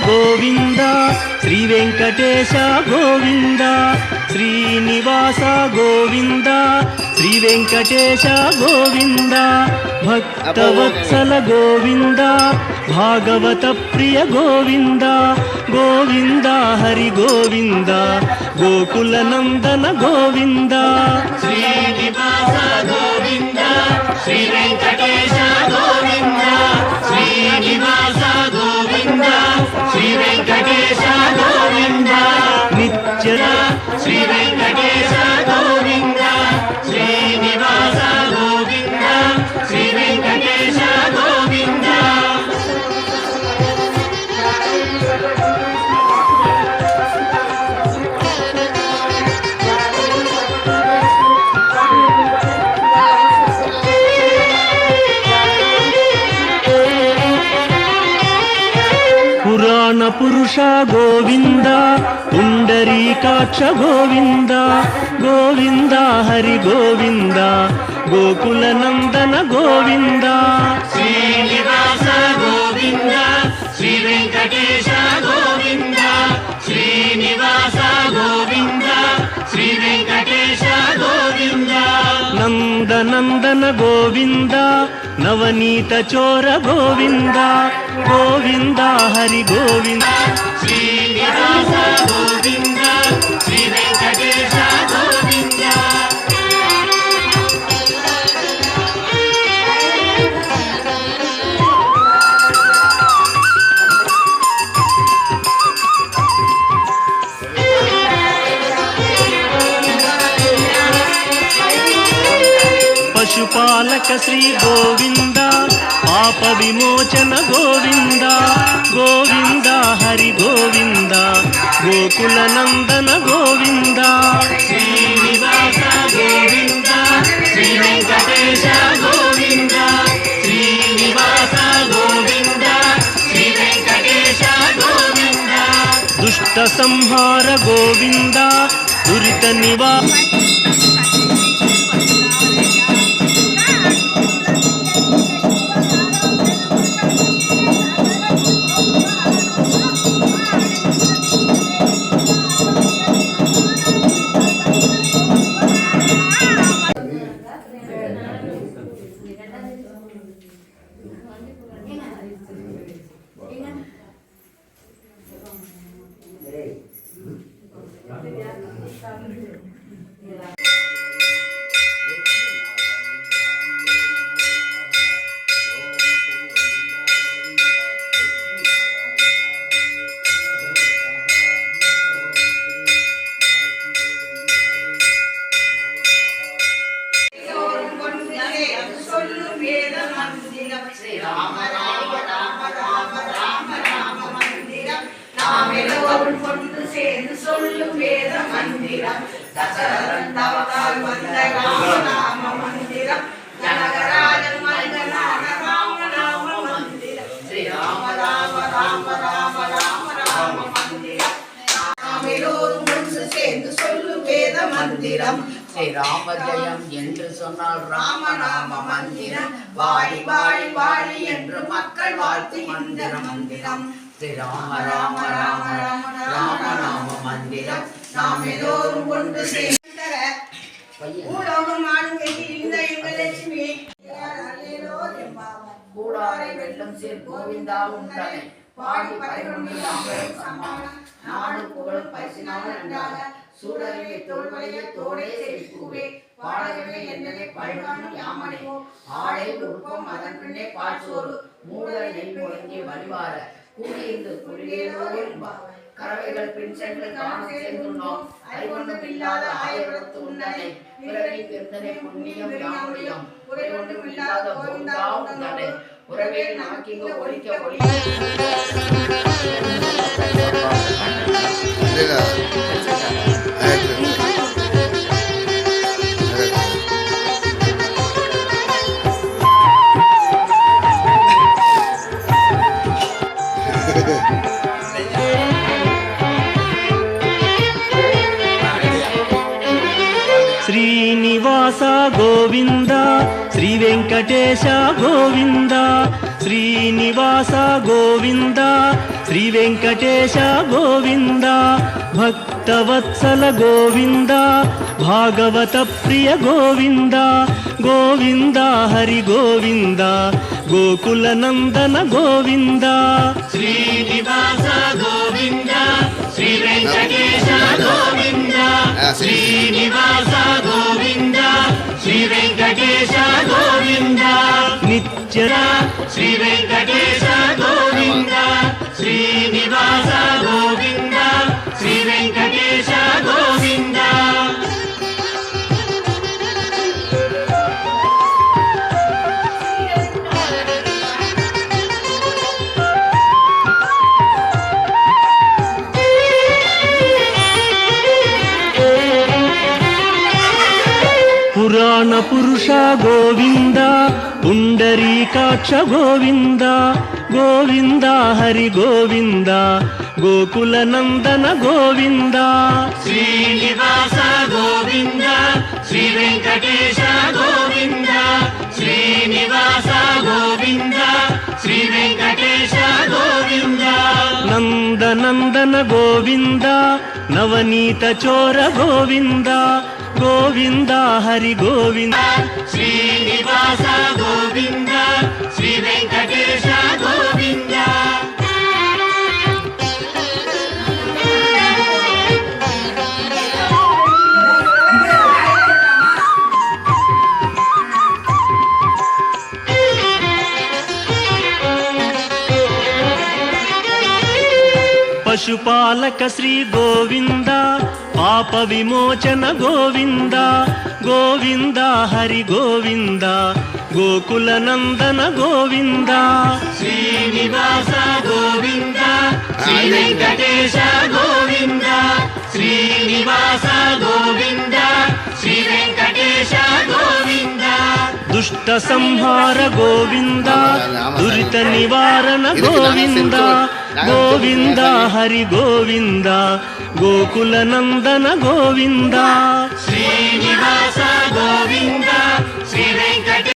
గోవింద శ్రీ వెంకటేశ గోవింద శ్రీనివాస గోవింద శ్రీ వెంకటేశ గోవింద భక్తవత్సల గోవింద భాగవత ప్రియ గోవింద గోవింద హరి గోవింద గోకుల నందన గోవింద శ్రీనివాస గోవింద శ్రీ వెంకటేశ గోవింద శ్రీనివాస గోవింద శ్రీ వెంకటేశ గోవింద నిత్య శ్రీ వెంకటేశ గోవింద శ్రీనివాస గోవింద శ్రీ వెంకటేశ గోవింద పురాణ పురుష గోవింద పుండరీకాక్ష గోవింద గోవింద హరి గోవింద గోకుల నందన గోవింద శ్రీనివాస గోవింద శ్రీ వెంకటేశ గోవింద శ్రీనివాస గోవింద శ్రీ వెంకటేశ గోవింద నందనందన గోవింద నవనీత చోర గోవింద గోవింద హరి గోవింద శ్రీనివాస గోవింద శ్రీ వెంకటేశ గోవింద పశుపాలక శ్రీ గోవింద పాప విమోచన గోవింద గోవింద హరి గోవింద గోకుల నందన గోవింద శ్రీనివాస గోవింద శ్రీ వెంకటేశ గోవింద శ్రీనివాస గోవింద శ్రీ వెంకటేశ గోవింద దుష్ట సంహార గోవింద దురిత నివార ஸ்ரீராம ஜெயம் என்று சொன்னால் ராமநாம மந்திரம் வாழி வாழி வாழி என்று மக்கள் வாழ்த்து மந்திரம் மந்திரம் ஸ்ரீராம ராம ராம ராம நாம மந்திரம் நாம் எல்லோரும் ஒன்று கூடாரை வெள்ளம் சேர் கோவிந்தா உண்டனை பாடி நாடு புகழும் பரிசினாக நன்றாக சூழலிலே தோல்வளைய தோடே செழிப்புவே பாடகமே என்னே பழிவானும் யாமனே ஆடை உருப்பம் அதன் பின்னே பாச்சோறு மூடல் நெய் முழங்கி வழிவார கூடியிருந்து குளிரேலோடு கறவைகள் பின் சென்று காண சேர்ந்துள்ளோம் அறிவொன்றும் இல்லாத ஆயிரத்து உண்டனை பிறவி பெருந்தனை புண்ணியம் யாமுடையும் உரை ஒன்றும் இல்லாத கோவிந்தா உண்டனை உறவே நமக்கு இங்கு ஒழிக்க శ్రీనివాస గోవింద శ్రీ వెంకటేశ గోవింద శ్రీనివాస గోవింద శ్రీ వెంకటేశ గోవింద భక్తవత్సల గోవింద భాగవత ప్రియ గోవింద గోవింద హరి గోవింద గోకుల నందన గోవింద శ్రీనివాస గోవింద శ్రీ వెంకటేశ గోవింద శ్రీనివాస గోవింద శ్రీ వెంకటేశ గోవింద నిత్య శ్రీ వెంకటేశ గోవింద శ్రీనివాస గోవింద శ్రీ వెంకటేశ గోవింద పురాణ పురుష గోవింద పుండరీకాక్ష గోవింద గోవింద హరి గోవింద గోకుల నందన గోవింద శ్రీనివాస గోవింద శ్రీ వెంకటేశ గోవింద శ్రీనివాస గోవింద శ్రీ వెంకటేశ గోవింద నందనందన గోవింద నవనీత చోర గోవింద గోవింద హరి గోవింద శ్రీనివాస గోవింద శ్రీ వెంకటేశ గోవింద పశుపాలక శ్రీ గోవింద పాప విమోచన గోవింద గోవింద హరి గోవింద గోకుల నందన గోవింద శ్రీనివాస గోవింద శ్రీ వెంకటేశ గోవింద శ్రీనివాస గోవింద శ్రీ వెంకటేశ గోవింద దుష్ట సంహార గోవింద దురిత నివారణ గోవింద గోవింద హరి గోవింద గోకుల నందన గోవింద శ్రీనివాస గోవింద